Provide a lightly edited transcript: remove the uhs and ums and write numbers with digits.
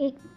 1